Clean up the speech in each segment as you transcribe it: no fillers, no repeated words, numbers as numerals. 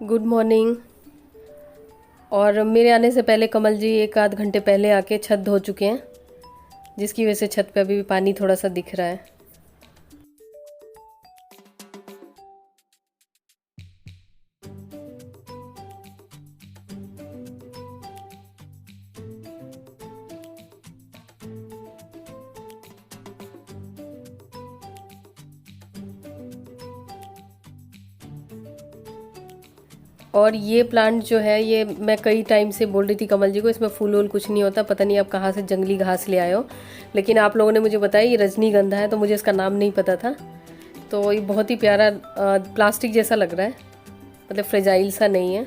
Good morning. और मेरे आने से पहले कमल जी एक आध घंटे पहले आके छत धो चुके हैं, जिसकी वजह से छत पे अभी भी पानी थोड़ा सा दिख रहा है। और ये प्लांट जो है, ये मैं कई टाइम से बोल रही थी कमल जी को, इसमें फूल वूल कुछ नहीं होता, पता नहीं आप कहाँ से जंगली घास ले आए हो। लेकिन आप लोगों ने मुझे बताया ये रजनीगंधा है, तो मुझे इसका नाम नहीं पता था। तो ये बहुत ही प्यारा प्लास्टिक जैसा लग रहा है, मतलब फ्रेजाइल सा नहीं है।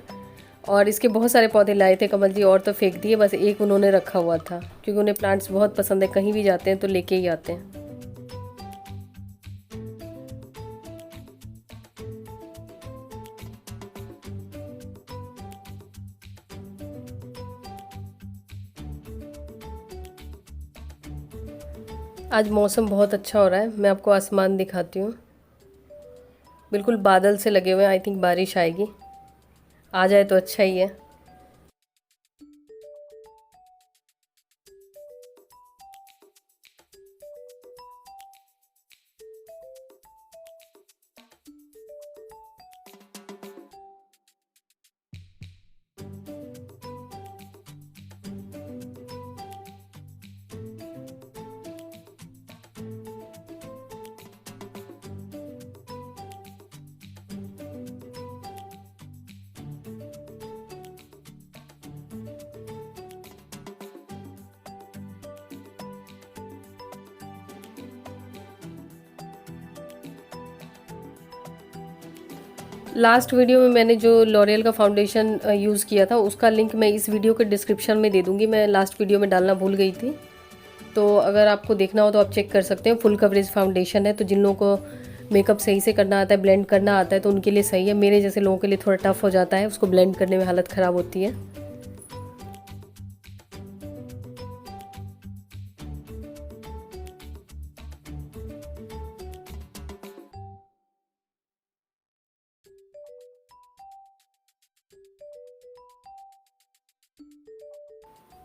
और इसके बहुत सारे पौधे लाए थे कमल जी, और तो फेंक दिए, बस एक उन्होंने रखा हुआ था, क्योंकि उन्हें प्लांट्स बहुत पसंद है, कहीं भी जाते हैं तो लेके ही आते हैं। आज मौसम बहुत अच्छा हो रहा है, मैं आपको आसमान दिखाती हूँ। बिल्कुल बादल से लगे हुए हैं, आई थिंक बारिश आएगी। आ जाए तो अच्छा ही है। लास्ट वीडियो में मैंने जो लॉरियल का फाउंडेशन यूज़ किया था, उसका लिंक मैं इस वीडियो के डिस्क्रिप्शन में दे दूँगी। मैं लास्ट वीडियो में डालना भूल गई थी, तो अगर आपको देखना हो तो आप चेक कर सकते हैं। फुल कवरेज फाउंडेशन है, तो जिन लोगों को मेकअप सही से करना आता है, ब्लेंड करना आता है, तो उनके लिए सही है। मेरे जैसे लोगों के लिए थोड़ा टफ हो जाता है, उसको ब्लेंड करने में हालत ख़राब होती है।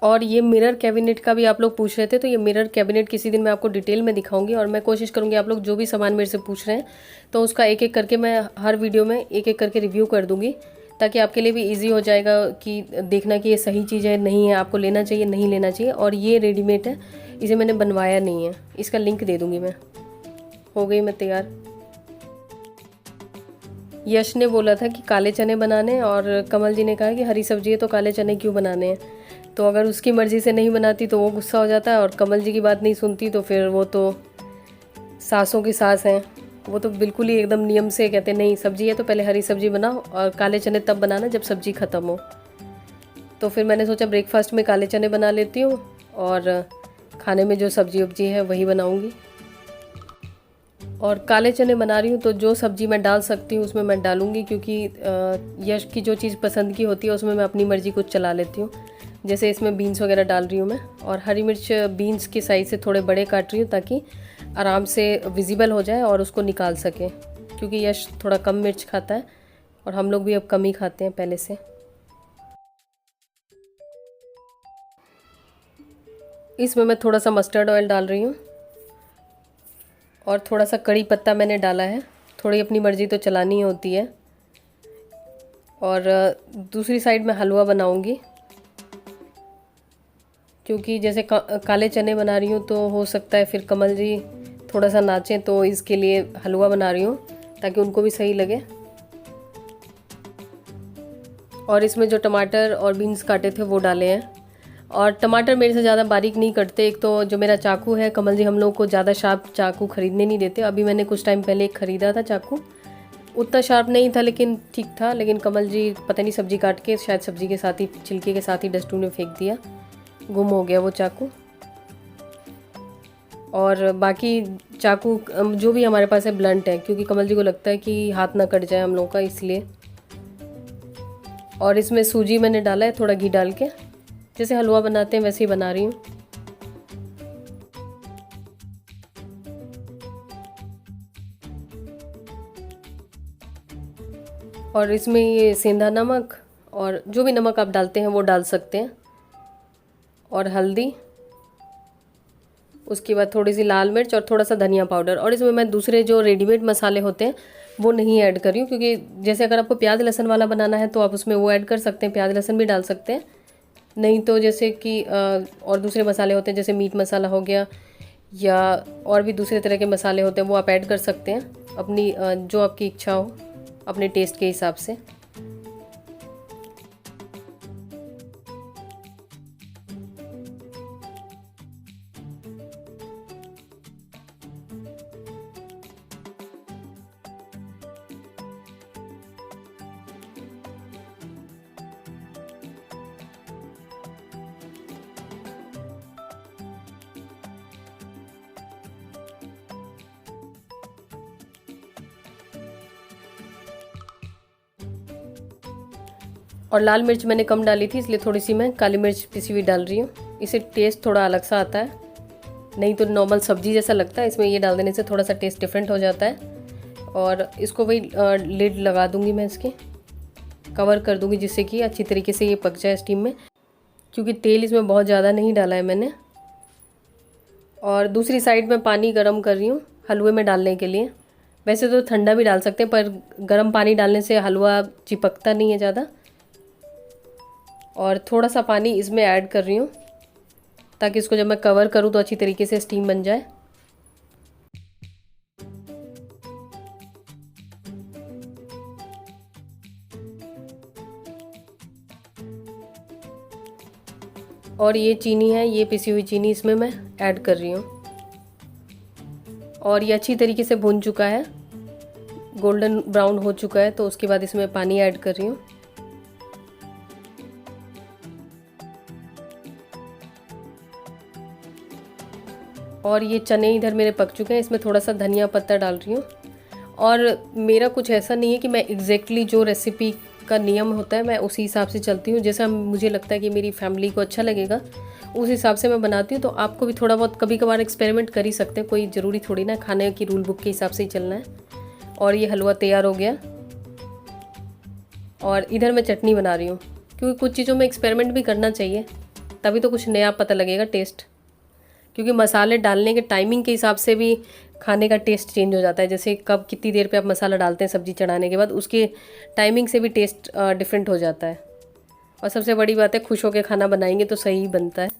और ये मिरर कैबिनेट का भी आप लोग पूछ रहे थे, तो ये मिरर कैबिनेट किसी दिन मैं आपको डिटेल में दिखाऊंगी, और मैं कोशिश करूंगी आप लोग जो भी सामान मेरे से पूछ रहे हैं तो उसका एक एक करके मैं हर वीडियो में एक एक करके रिव्यू कर दूंगी, ताकि आपके लिए भी इजी हो जाएगा कि देखना कि ये सही चीज़ है नहीं है, आपको लेना चाहिए नहीं लेना चाहिए। और ये रेडीमेड है, इसे मैंने बनवाया नहीं है, इसका लिंक दे दूँगी मैं। हो गई मैं तैयार। यश ने बोला था कि काले चने बनाने, और कमल जी ने कहा कि हरी सब्जी है तो काले चने क्यों बनाने हैं। तो अगर उसकी मर्ज़ी से नहीं बनाती तो वो गुस्सा हो जाता है, और कमल जी की बात नहीं सुनती तो फिर वो तो सासों की सास हैं, वो तो बिल्कुल ही एकदम नियम से कहते नहीं, सब्जी है तो पहले हरी सब्जी बनाओ और काले चने तब बनाना जब सब्जी ख़त्म हो। तो फिर मैंने सोचा ब्रेकफास्ट में काले चने बना लेती हूँ, और खाने में जो सब्जी उब्जी है वही बनाऊँगी। और काले चने बना रही हूँ तो जो सब्ज़ी मैं डाल सकती हूँ उसमें मैं डालूँगी, क्योंकि यश की जो चीज़ पसंद की होती है उसमें मैं अपनी मर्ज़ी कुछ चला लेती हूँ। जैसे इसमें बीन्स वगैरह डाल रही हूँ मैं, और हरी मिर्च बीन्स के साइज़ से थोड़े बड़े काट रही हूँ, ताकि आराम से विजिबल हो जाए और उसको निकाल सकें, क्योंकि यश थोड़ा कम मिर्च खाता है और हम लोग भी अब कम ही खाते हैं पहले से। इसमें मैं थोड़ा सा मस्टर्ड ऑयल डाल रही हूँ, और थोड़ा सा कड़ी पत्ता मैंने डाला है, थोड़ी अपनी मर्ज़ी तो चलानी होती है। और दूसरी साइड में हलवा बनाऊंगी, क्योंकि जैसे काले चने बना रही हूँ तो हो सकता है फिर कमल जी थोड़ा सा नाचें, तो इसके लिए हलवा बना रही हूँ ताकि उनको भी सही लगे। और इसमें जो टमाटर और बीन्स काटे थे वो डाले हैं, और टमाटर मेरे से ज़्यादा बारीक नहीं कटते। एक तो जो मेरा चाकू है, कमल जी हम लोग को ज़्यादा शार्प चाकू खरीदने नहीं देते। अभी मैंने कुछ टाइम पहले एक ख़रीदा था चाकू, उतना शार्प नहीं था लेकिन ठीक था। लेकिन कमल जी पता नहीं सब्ज़ी काट के शायद सब्ज़ी के साथ ही, छिलके के साथ ही डस्टबिन में फेंक दिया, गुम हो गया वो चाकू। और बाकी चाकू जो भी हमारे पास है ब्लंट है, क्योंकि कमल जी को लगता है कि हाथ ना कट जाए हम लोगों का, इसलिए। और इसमें सूजी मैंने डाला है थोड़ा घी डाल के, जैसे हलवा बनाते हैं वैसे ही बना रही हूँ। और इसमें ये सेंधा नमक और जो भी नमक आप डालते हैं वो डाल सकते हैं, और हल्दी, उसके बाद थोड़ी सी लाल मिर्च और थोड़ा सा धनिया पाउडर। और इसमें मैं दूसरे जो रेडीमेड मसाले होते हैं वो नहीं ऐड कर रही हूँ, क्योंकि जैसे अगर आपको प्याज लहसुन वाला बनाना है तो आप उसमें वो ऐड कर सकते हैं, प्याज लहसुन भी डाल सकते हैं। नहीं तो जैसे कि और दूसरे मसाले होते हैं जैसे मीट मसाला हो गया, या और भी दूसरे तरह के मसाले होते हैं वो आप ऐड कर सकते हैं अपनी जो आपकी इच्छा हो, अपने टेस्ट के हिसाब से। और लाल मिर्च मैंने कम डाली थी, इसलिए थोड़ी सी मैं काली मिर्च पिसी हुई डाल रही हूँ। इससे टेस्ट थोड़ा अलग सा आता है, नहीं तो नॉर्मल सब्जी जैसा लगता है, इसमें ये डाल देने से थोड़ा सा टेस्ट डिफरेंट हो जाता है। और इसको वही लिड लगा दूँगी मैं, इसके कवर कर दूँगी जिससे कि अच्छी तरीके से ये पक जाए स्टीम में, क्योंकि तेल इसमें बहुत ज़्यादा नहीं डाला है मैंने। और दूसरी साइड में पानी गर्म कर रही हूँ हलवे में डालने के लिए। वैसे तो ठंडा भी डाल सकते हैं, पर गर्म पानी डालने से हलवा चिपकता नहीं है ज़्यादा। और थोड़ा सा पानी इसमें ऐड कर रही हूँ ताकि इसको जब मैं कवर करूँ तो अच्छी तरीके से स्टीम बन जाए। और ये चीनी है, ये पिसी हुई चीनी इसमें मैं ऐड कर रही हूँ। और ये अच्छी तरीके से भुन चुका है, गोल्डन ब्राउन हो चुका है, तो उसके बाद इसमें पानी ऐड कर रही हूँ। और ये चने इधर मेरे पक चुके हैं, इसमें थोड़ा सा धनिया पत्ता डाल रही हूँ। और मेरा कुछ ऐसा नहीं है कि मैं एग्जैक्टली जो रेसिपी का नियम होता है मैं उसी हिसाब से चलती हूँ। जैसा मुझे लगता है कि मेरी फैमिली को अच्छा लगेगा उस हिसाब से मैं बनाती हूँ। तो आपको भी थोड़ा बहुत कभी कभार एक्सपेरिमेंट कर ही सकते हैं, कोई ज़रूरी थोड़ी ना खाने की रूल बुक के हिसाब से ही चलना है। और ये हलवा तैयार हो गया। और इधर मैं चटनी बना रही हूँ, क्योंकि कुछ चीज़ों में एक्सपेरिमेंट भी करना चाहिए, तभी तो कुछ नया पता लगेगा टेस्ट। क्योंकि मसाले डालने के टाइमिंग के हिसाब से भी खाने का टेस्ट चेंज हो जाता है। जैसे कब कितनी देर पे आप मसाला डालते हैं सब्ज़ी चढ़ाने के बाद, उसके टाइमिंग से भी टेस्ट डिफरेंट हो जाता है। और सबसे बड़ी बात है, खुश होकर खाना बनाएंगे तो सही बनता है।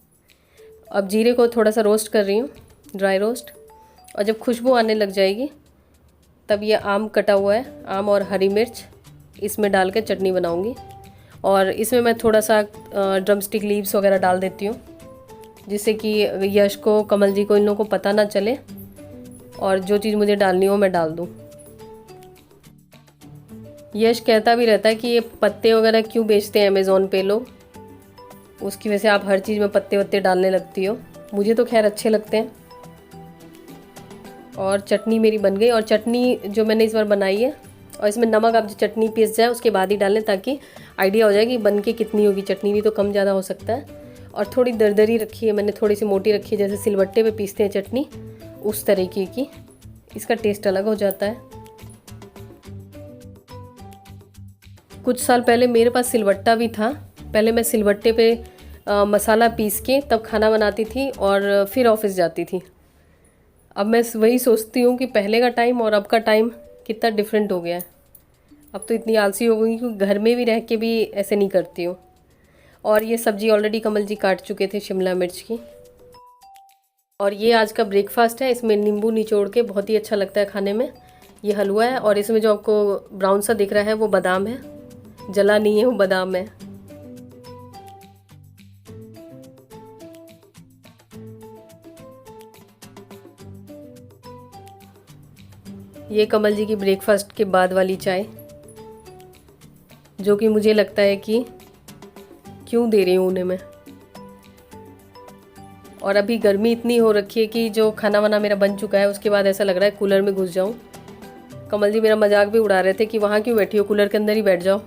अब जीरे को थोड़ा सा रोस्ट कर रही हूँ, ड्राई रोस्ट। और जब खुशबू आने लग जाएगी तब ये आम कटा हुआ है, आम और हरी मिर्च इसमें डाल के चटनी बनाऊँगी। और इसमें मैं थोड़ा सा ड्रम स्टिक लीव्स वगैरह डाल देती हूँ, जिससे कि यश को, कमल जी को, इन लोगों को पता ना चले, और जो चीज़ मुझे डालनी हो मैं डाल दूँ। यश कहता भी रहता है कि ये पत्ते वगैरह क्यों बेचते हैं अमेज़ोन पे लोग, उसकी वजह से आप हर चीज़ में पत्ते वत्ते डालने लगती हो। मुझे तो खैर अच्छे लगते हैं। और चटनी मेरी बन गई। और चटनी जो मैंने इस बार बनाई है, और इसमें नमक आप चटनी पीस जाए उसके बाद ही डालें, ताकि आइडिया हो जाए कि बन के कितनी होगी। चटनी भी तो कम ज़्यादा हो सकता है। और थोड़ी दरदरी रखी है मैंने, थोड़ी सी मोटी रखी है, जैसे सिलबट्टे पे पीसते हैं चटनी उस तरीके की। इसका टेस्ट अलग हो जाता है। कुछ साल पहले मेरे पास सिलबट्टा भी था। पहले मैं सिलबट्टे पे मसाला पीस के तब खाना बनाती थी और फिर ऑफिस जाती थी। अब मैं वही सोचती हूँ कि पहले का टाइम और अब का टाइम कितना डिफरेंट हो गया है। अब तो इतनी आलसी हो गई कि घर में भी रह के भी ऐसे नहीं करती हूँ। और ये सब्ज़ी ऑलरेडी कमल जी काट चुके थे, शिमला मिर्च की। और ये आज का ब्रेकफास्ट है। इसमें नींबू निचोड़ के बहुत ही अच्छा लगता है खाने में। ये हलवा है, और इसमें जो आपको ब्राउन सा दिख रहा है वो बादाम है, जला नहीं है, वो बादाम है। ये कमल जी की ब्रेकफास्ट के बाद वाली चाय, जो कि मुझे लगता है कि क्यों दे रही हूँ उन्हें मैं। और अभी गर्मी इतनी हो रखी है कि जो खाना वाना मेरा बन चुका है उसके बाद ऐसा लग रहा है कूलर में घुस जाऊँ। कमल जी मेरा मजाक भी उड़ा रहे थे कि वहाँ क्यों बैठी हो, कूलर के अंदर ही बैठ जाओ।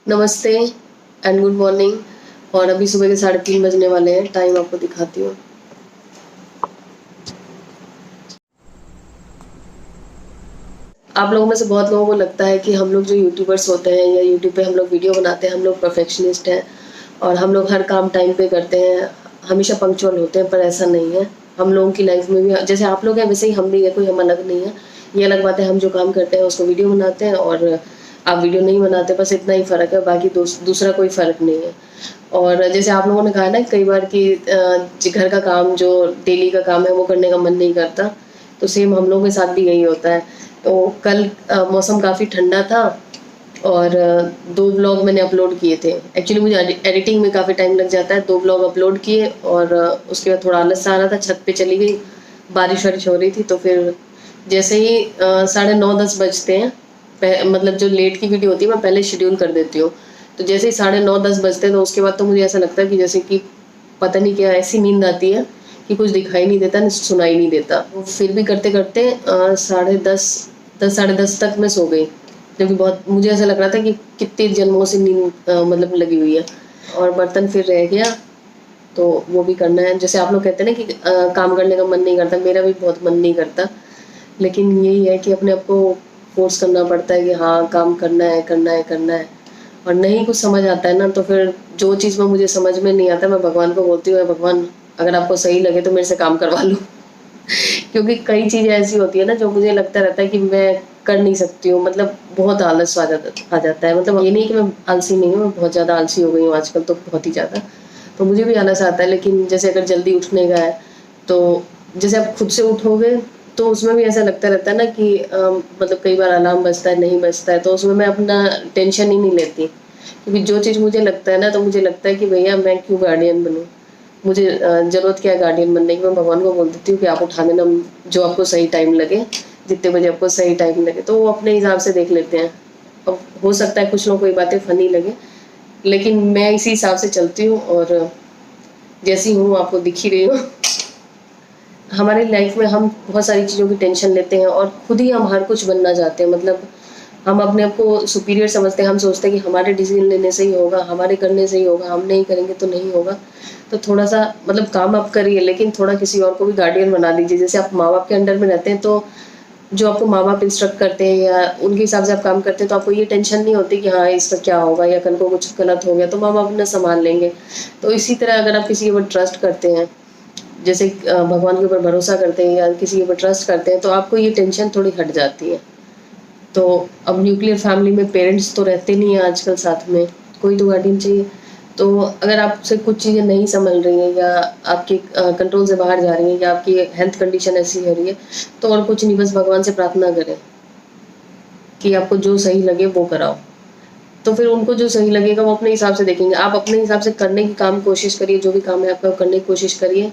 नमस्ते एंड गुड मॉर्निंग। और अभी सुबह के 3:30 बजने वाले हैं। टाइम आपको दिखाती हूँ। आप लोगों में से बहुत लोगों को लगता है कि हम लोग जो यूट्यूबर्स होते हैं या यूट्यूब पे हम लोग वीडियो बनाते हैं, हम लोग परफेक्शनिस्ट हैं और हम लोग हर काम टाइम पे करते हैं, हमेशा पंक्चुअल होते हैं। पर ऐसा नहीं है। हम लोगों की लाइफ में भी जैसे आप लोग हैं वैसे ही हम भी है, कोई हम अलग नहीं है। ये अलग बात है हम जो काम करते हैं उसको वीडियो बनाते हैं और आप वीडियो नहीं बनाते, बस इतना ही फ़र्क है। बाकी दूसरा कोई फ़र्क नहीं है। और जैसे आप लोगों ने कहा ना कई बार कि घर का काम जो डेली का काम है वो करने का मन नहीं करता, तो सेम हम लोगों के साथ भी यही होता है। तो कल मौसम काफ़ी ठंडा था और 2 व्लॉग मैंने अपलोड किए थे। एक्चुअली मुझे एडिटिंग में काफ़ी टाइम लग जाता है। 2 व्लॉग अपलोड किए और उसके बाद थोड़ा आलस सा आ रहा था, छत पे चली गई, बारिश वारिश हो रही थी। तो फिर जैसे ही 9:30-10 बजते हैं, मतलब जो लेट की वीडियो होती है मैं पहले शेड्यूल कर देती हूँ। तो जैसे ही 9:30-10 बजते हैं तो उसके बाद तो मुझे ऐसा लगता है कि जैसे कि पता नहीं क्या ऐसी नींद आती है कि कुछ दिखाई नहीं देता, नहीं सुनाई नहीं देता। वो फिर भी करते करते 10:30 तक मैं सो गई, क्योंकि बहुत मुझे ऐसा लग रहा था कि कितने जन्मों से नींद मतलब लगी हुई है। और बर्तन फिर रह गया तो वो भी करना है। जैसे आप लोग कहते हैं ना कि काम करने का मन नहीं करता, मेरा भी बहुत मन नहीं करता, लेकिन यही है कि अपने आप को फोर्स करना पड़ता है कि हाँ काम करना है करना है करना है। और नहीं कुछ समझ आता है ना, तो फिर जो चीज़ में मुझे समझ में नहीं आता मैं भगवान को बोलती हूँ, भगवान अगर आपको सही लगे तो मेरे से काम करवा लो। क्योंकि कई चीज़ें ऐसी होती है ना जो मुझे लगता रहता है कि मैं कर नहीं सकती हूँ, मतलब बहुत आलस आ जाता है। मतलब ये नहीं कि मैं आलसी नहीं हूँ, मैं बहुत ज़्यादा आलसी हो गई हूँ आजकल, तो बहुत ही ज़्यादा। तो मुझे भी आलस आता है, लेकिन जैसे अगर जल्दी उठने का है तो जैसे आप खुद से उठोगे तो उसमें भी ऐसा लगता रहता है ना कि मतलब कई बार अलार्म बजता है, नहीं बजता है, तो उसमें मैं अपना टेंशन ही नहीं लेती। क्योंकि जो चीज़ मुझे लगता है ना, तो मुझे लगता है कि भैया मैं क्यों गार्डियन बनूँ, मुझे ज़रूरत क्या है गार्डियन बनने की। मैं भगवान को बोल देती हूँ कि आप उठा देना जो आपको सही टाइम लगे, जितने बजे आपको सही टाइम लगे, तो वो अपने हिसाब से देख लेते हैं। अब हो सकता है कुछ लोगों को ये बातें फ़नी लगे, लेकिन मैं इसी हिसाब से चलती हूँ और जैसी हूँ आपको दिख ही रही हूँ। हमारी लाइफ में हम बहुत सारी चीज़ों की टेंशन लेते हैं और खुद ही हम हर कुछ बनना चाहते हैं। मतलब हम अपने आप को सुपीरियर समझते हैं, हम सोचते हैं कि हमारे डिसीजन लेने से ही होगा, हमारे करने से ही होगा, हम नहीं करेंगे तो नहीं होगा। तो थोड़ा सा मतलब काम आप करिए, लेकिन थोड़ा किसी और को भी गार्डियन बना लीजिए। जैसे आप माँ बाप के अंडर में रहते हैं तो जो आपको माँ बाप इंस्ट्रक्ट करते हैं या उनके हिसाब से आप काम करते हैं तो आपको ये टेंशन नहीं होती कि हाँ इसका क्या होगा या कल को कुछ गलत हो गया तो माँ बाप अपना संभाल लेंगे। तो इसी तरह अगर आप किसी के ऊपर ट्रस्ट करते हैं, जैसे भगवान के ऊपर भरोसा करते हैं या किसी के ऊपर ट्रस्ट करते हैं, तो आपको ये टेंशन थोड़ी हट जाती है। तो अब न्यूक्लियर फैमिली में पेरेंट्स तो रहते नहीं हैं आजकल साथ में, कोई तो गार्डियन चाहिए। तो अगर आपसे कुछ चीज़ें नहीं संभल रही हैं या आपके कंट्रोल से बाहर जा रही हैं या आपकी हेल्थ कंडीशन ऐसी हो रही है, तो और कुछ नहीं, बस भगवान से प्रार्थना करें कि आपको जो सही लगे वो कराओ। तो फिर उनको जो सही लगेगा वो अपने हिसाब से देखेंगे। आप अपने हिसाब से करने की कोशिश करिए, जो भी काम है आपका करने की कोशिश करिए।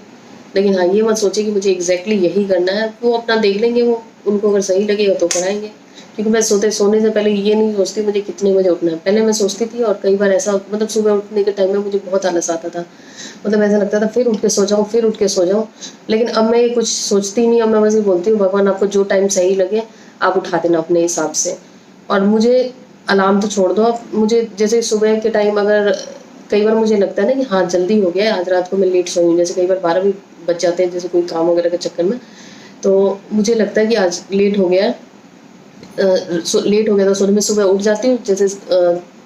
लेकिन हाँ ये मत सोचिए कि मुझे एग्जैक्टली यही करना है, वो अपना देख लेंगे, वो उनको अगर सही लगेगा तो कराएंगे। क्योंकि मैं सोने से पहले ये नहीं सोचती मुझे कितने बजे उठना है। पहले मैं सोचती थी और कई बार ऐसा मतलब सुबह उठने के टाइम में मुझे बहुत आलस आता था, मतलब ऐसा लगता था फिर उठ के सो जाऊँ, फिर उठ के सो जाऊँ। लेकिन अब मैं ये कुछ सोचती नहीं, अब मैं बस ये बोलती हूँ भगवान आपको जो टाइम सही लगे आप उठा देना अपने हिसाब से। और मुझे अलार्म तो छोड़ दो आप, मुझे जैसे सुबह के टाइम अगर कई बार मुझे लगता है ना कि हाँ जल्दी हो गया है, आज रात को मैं लेट सोई हूँ, जैसे कई बार 12 भी बच जाते हैं जैसे कोई काम वगैरह के चक्कर में, तो मुझे लगता है कि आज लेट हो गया है, लेट हो गया था सोने में। सुबह उठ जाती हूँ जैसे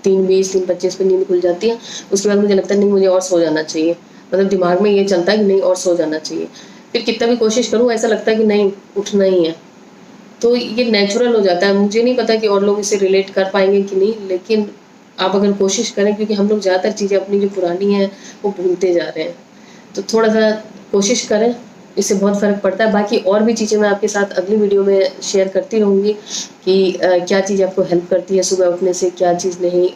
3:20 3:25 पे नींद खुल जाती है। उसके बाद मुझे लगता है नहीं मुझे और सो जाना चाहिए, मतलब दिमाग में ये चलता है कि नहीं और सो जाना चाहिए। फिर कितना भी कोशिश करूँ ऐसा लगता है कि नहीं उठना ही है। तो ये नेचुरल हो जाता है। मुझे नहीं पता कि और लोग इसे रिलेट कर पाएंगे कि नहीं, लेकिन आप अगर कोशिश करें, क्योंकि हम लोग ज़्यादातर चीज़ें अपनी जो पुरानी हैं वो भूलते जा रहे हैं, तो थोड़ा सा कोशिश करें, इससे बहुत फ़र्क पड़ता है। बाकी और भी चीज़ें मैं आपके साथ अगली वीडियो में शेयर करती रहूँगी कि क्या चीज़ आपको हेल्प करती है सुबह उठने से, क्या चीज़ नहीं।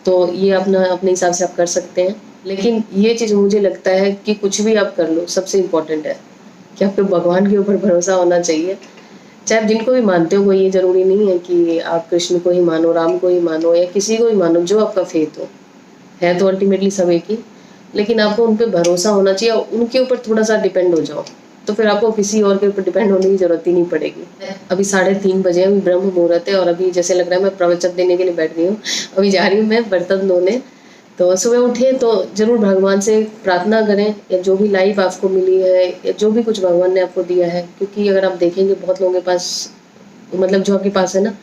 तो ये अपने हिसाब से आप कर सकते हैं। लेकिन ये चीज़ मुझे लगता है कि कुछ भी आप कर लो, सबसे इम्पोर्टेंट है कि आपको भगवान के ऊपर भरोसा होना चाहिए। चाहे आप जिनको भी मानते हो, कोई ये ज़रूरी नहीं है कि आप कृष्ण को ही मानो, राम को ही मानो या किसी को ही मानो, जो आपका फेथ हो, है तो अल्टीमेटली सब एक ही। लेकिन आपको उन पे भरोसा होना चाहिए और उनके ऊपर थोड़ा सा डिपेंड हो जाओ। तो फिर आपको किसी और के ऊपर डिपेंड होने की ज़रूरत ही नहीं पड़ेगी। अभी 3:30 बजे, अभी ब्रह्म मुहूर्त है और अभी जैसे लग रहा है मैं प्रवचन देने के लिए बैठ गई हूँ। अभी जा रही हूँ मैं बर्तन धोने। तो सुबह उठे तो ज़रूर भगवान से प्रार्थना करें, या जो भी लाइफ आपको मिली है या जो भी कुछ भगवान ने आपको दिया है, क्योंकि अगर आप देखेंगे बहुत लोगों के पास, मतलब जो आपके पास है ना,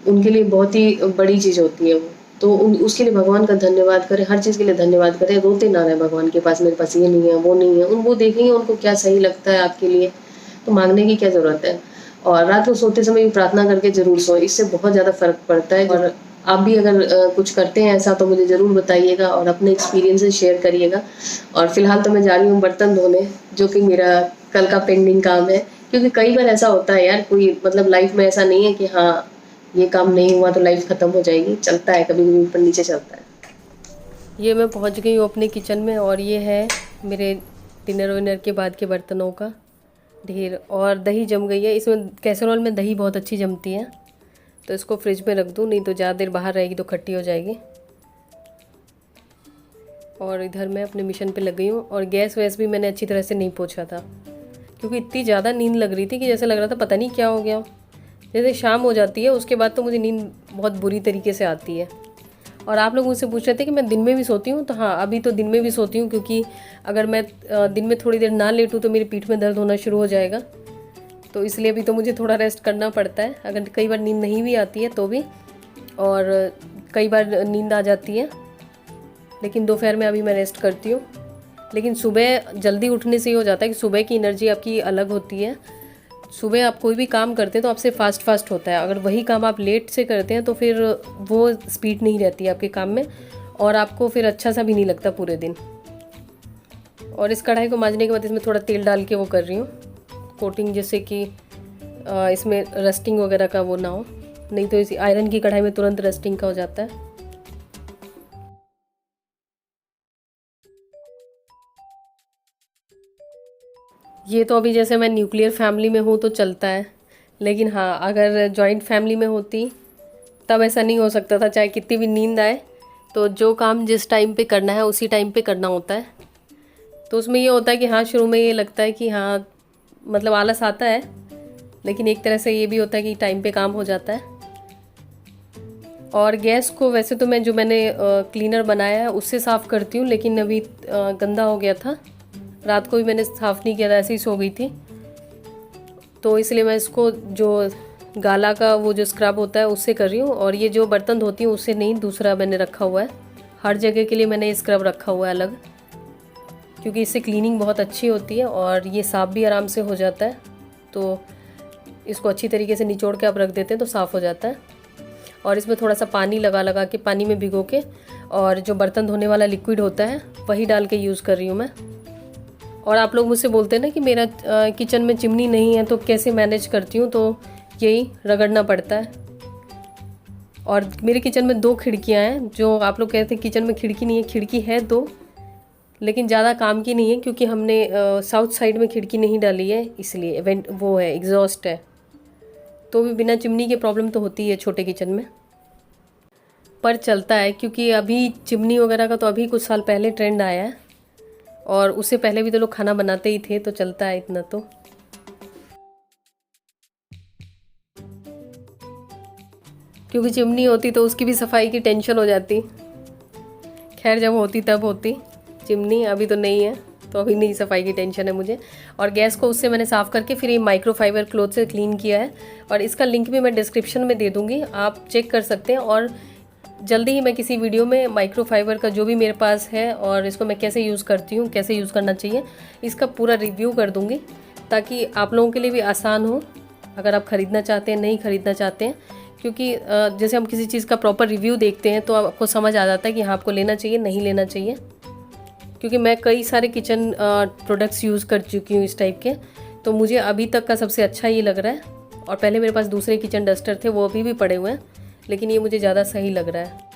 उनके लिए बहुत ही बड़ी चीज़ होती है वो। तो उसके लिए भगवान का धन्यवाद करें, हर चीज़ के लिए धन्यवाद करें, रोते ना रहें भगवान के पास मेरे पास ये नहीं है वो नहीं है। वो देखेंगे उनको क्या सही लगता है आपके लिए, तो मांगने की क्या ज़रूरत है। और रात को सोते समय भी प्रार्थना करके ज़रूर सोएं, इससे बहुत ज़्यादा फ़र्क पड़ता है। और आप भी अगर कुछ करते हैं ऐसा तो मुझे ज़रूर बताइएगा और अपने एक्सपीरियंसेस शेयर करिएगा। और फिलहाल तो मैं जा रही हूँ बर्तन धोने, जो कि मेरा कल का पेंडिंग काम है। क्योंकि कई बार ऐसा होता है यार, कोई मतलब लाइफ में ऐसा नहीं है कि हाँ ये काम नहीं हुआ तो लाइफ खत्म हो जाएगी, चलता है, कभी कभी ऊपर नीचे चलता है। ये मैं पहुंच गई हूँ अपने किचन में और ये है मेरे डिनर विनर के बाद के बर्तनों का ढेर। और दही जम गई है, इसमें कैसरोल में दही बहुत अच्छी जमती है, तो इसको फ्रिज में रख दूँ, नहीं तो ज़्यादा देर बाहर रहेगी तो खट्टी हो जाएगी। और इधर मैं अपने मिशन पे लग गई हूँ। और गैस वैस भी मैंने अच्छी तरह से नहीं पोंछा था, क्योंकि इतनी ज़्यादा नींद लग रही थी कि जैसे लग रहा था पता नहीं क्या हो गया। जैसे शाम हो जाती है उसके बाद तो मुझे नींद बहुत बुरी तरीके से आती है। और आप लोग मुझसे पूछ रहे थे कि मैं दिन में भी सोती हूँ, तो हाँ अभी तो दिन में भी सोती हूँ, क्योंकि अगर मैं दिन में थोड़ी देर ना लेटूँ तो मेरी पीठ में दर्द होना शुरू हो जाएगा। तो इसलिए अभी तो मुझे थोड़ा रेस्ट करना पड़ता है, अगर कई बार नींद नहीं भी आती है तो भी, और कई बार नींद आ जाती है, लेकिन दोपहर में अभी मैं रेस्ट करती हूँ। लेकिन सुबह जल्दी उठने से ये हो जाता है कि सुबह की एनर्जी आपकी अलग होती है। सुबह आप कोई भी काम करते हैं तो आपसे फास्ट फास्ट होता है, अगर वही काम आप लेट से करते हैं तो फिर वो स्पीड नहीं रहती है आपके काम में, और आपको फिर अच्छा सा भी नहीं लगता पूरे दिन। और इस कढ़ाई को मांजने के बाद इसमें थोड़ा तेल डाल के वो कर रही हूँ कोटिंग, जैसे कि इसमें रस्टिंग वगैरह का वो ना हो, नहीं तो इसी आयरन की कढ़ाई में तुरंत रस्टिंग का हो जाता है। ये तो अभी जैसे मैं न्यूक्लियर फैमिली में हूँ तो चलता है, लेकिन हाँ अगर जॉइंट फैमिली में होती तब ऐसा नहीं हो सकता था, चाहे कितनी भी नींद आए तो जो काम जिस टाइम पे करना है उसी टाइम पे करना होता है। तो उसमें ये होता है कि हाँ शुरू में ये लगता है कि हाँ मतलब आलस आता है, लेकिन एक तरह से ये भी होता है कि टाइम पे काम हो जाता है। और गैस को वैसे तो मैं जो मैंने क्लीनर बनाया है उससे साफ़ करती हूँ, लेकिन अभी गंदा हो गया था, रात को भी मैंने साफ़ नहीं किया था, ऐसे ही सो गई थी, तो इसलिए मैं इसको जो गाला का वो जो स्क्रब होता है उससे कर रही हूँ। और ये जो बर्तन धोती हूँ उससे नहीं, दूसरा मैंने रखा हुआ है, हर जगह के लिए मैंने ये स्क्रब रखा हुआ है अलग, क्योंकि इससे क्लीनिंग बहुत अच्छी होती है और ये साफ़ भी आराम से हो जाता है। तो इसको अच्छी तरीके से निचोड़ के आप रख देते हैं तो साफ़ हो जाता है। और इसमें थोड़ा सा पानी लगा लगा के, पानी में भिगो के, और जो बर्तन धोने वाला लिक्विड होता है वही डाल के यूज़ कर रही हूँ मैं। और आप लोग मुझसे बोलते हैं ना कि मेरा किचन में चिमनी नहीं है तो कैसे मैनेज करती हूँ, तो यही रगड़ना पड़ता है। और मेरे किचन में 2 खिड़कियाँ हैं, जो आप लोग कहते हैं किचन में खिड़की नहीं है, खिड़की है 2, लेकिन ज़्यादा काम की नहीं है, क्योंकि हमने साउथ साइड में खिड़की नहीं डाली है, इसलिए वेंट वो है, एग्जॉस्ट है। तो भी बिना चिमनी के प्रॉब्लम तो होती है छोटे किचन में, पर चलता है, क्योंकि अभी चिमनी वगैरह का तो अभी कुछ साल पहले ट्रेंड आया है, और उससे पहले भी तो लोग खाना बनाते ही थे, तो चलता है इतना तो। क्योंकि चिमनी होती तो उसकी भी सफाई की टेंशन हो जाती, खैर जब होती तब होती चिमनी, अभी तो नहीं है, तो अभी नहीं सफाई की टेंशन है मुझे। और गैस को उससे मैंने साफ़ करके फिर ये माइक्रोफाइबर क्लॉथ से क्लीन किया है, और इसका लिंक भी मैं डिस्क्रिप्शन में दे दूँगी, आप चेक कर सकते हैं। और जल्दी ही मैं किसी वीडियो में माइक्रोफाइबर का जो भी मेरे पास है और इसको मैं कैसे यूज़ करती हूँ, कैसे यूज़ करना चाहिए, इसका पूरा रिव्यू कर दूँगी, ताकि आप लोगों के लिए भी आसान हो अगर आप ख़रीदना चाहते हैं, नहीं ख़रीदना चाहते हैं। क्योंकि जैसे हम किसी चीज़ का प्रॉपर रिव्यू देखते हैं तो आपको समझ आ जाता है कि हाँ आपको लेना चाहिए, नहीं लेना चाहिए। क्योंकि मैं कई सारे किचन प्रोडक्ट्स यूज़ कर चुकी हूँ इस टाइप के, तो मुझे अभी तक का सबसे अच्छा ये लग रहा है। और पहले मेरे पास दूसरे किचन डस्टर थे, वो अभी भी पड़े हुए हैं, लेकिन ये मुझे ज़्यादा सही लग रहा है।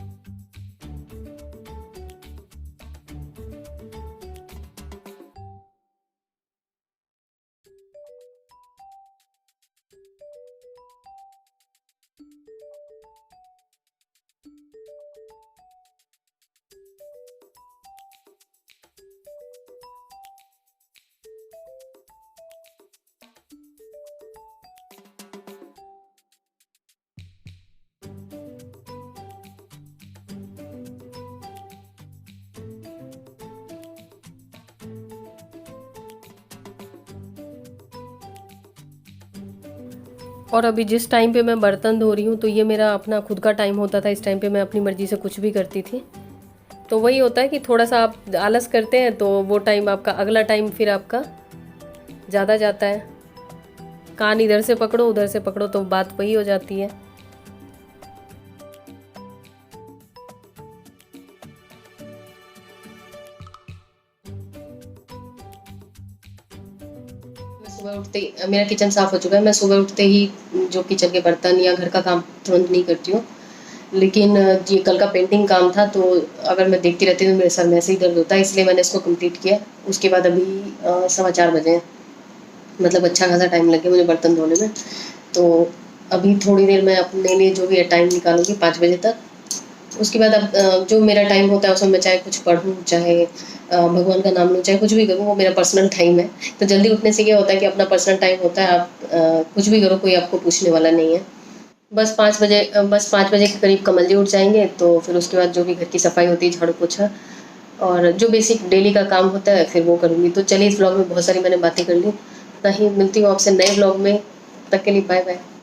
और अभी जिस टाइम पे मैं बर्तन धो रही हूँ तो ये मेरा अपना खुद का टाइम होता था। इस टाइम पे मैं अपनी मर्ज़ी से कुछ भी करती थी। तो वही होता है कि थोड़ा सा आप आलस करते हैं तो वो टाइम आपका, अगला टाइम फिर आपका ज़्यादा जाता है। कान इधर से पकड़ो उधर से पकड़ो तो बात वही हो जाती है। सुबह उठते ही मेरा किचन साफ हो चुका है। मैं सुबह उठते ही जो किचन के बर्तन या घर का काम तुरंत नहीं करती हूँ, लेकिन ये कल का पेंटिंग काम था तो अगर मैं देखती रहती तो मेरे सर में ऐसे ही दर्द होता है, इसलिए मैंने इसको कंप्लीट किया। उसके बाद अभी 4:15 बजे हैं, मतलब अच्छा खासा टाइम लग गया मुझे बर्तन धोने में। तो अभी थोड़ी देर मैं अपने लिए जो भी है टाइम निकालूंगी 5 बजे तक। उसके बाद अब जो मेरा टाइम होता है उसमें मैं चाहे कुछ पढूँ, चाहे भगवान का नाम लूँ, चाहे कुछ भी करूँ, वो मेरा पर्सनल टाइम है। तो जल्दी उठने से क्या होता है कि अपना पर्सनल टाइम होता है, आप कुछ भी करो, कोई आपको पूछने वाला नहीं है। बस 5 बजे के करीब कमल जी उठ जाएंगे, तो फिर उसके बाद जो भी घर की सफाई होती है, झाड़ू पोछा और जो बेसिक डेली का काम होता है फिर वो करूँगी। तो चलिए, इस व्लॉग में बहुत सारी मैंने बातें कर ली। नहीं, मिलती हूँ आपसे नए व्लॉग में, तब तक के लिए बाय बाय।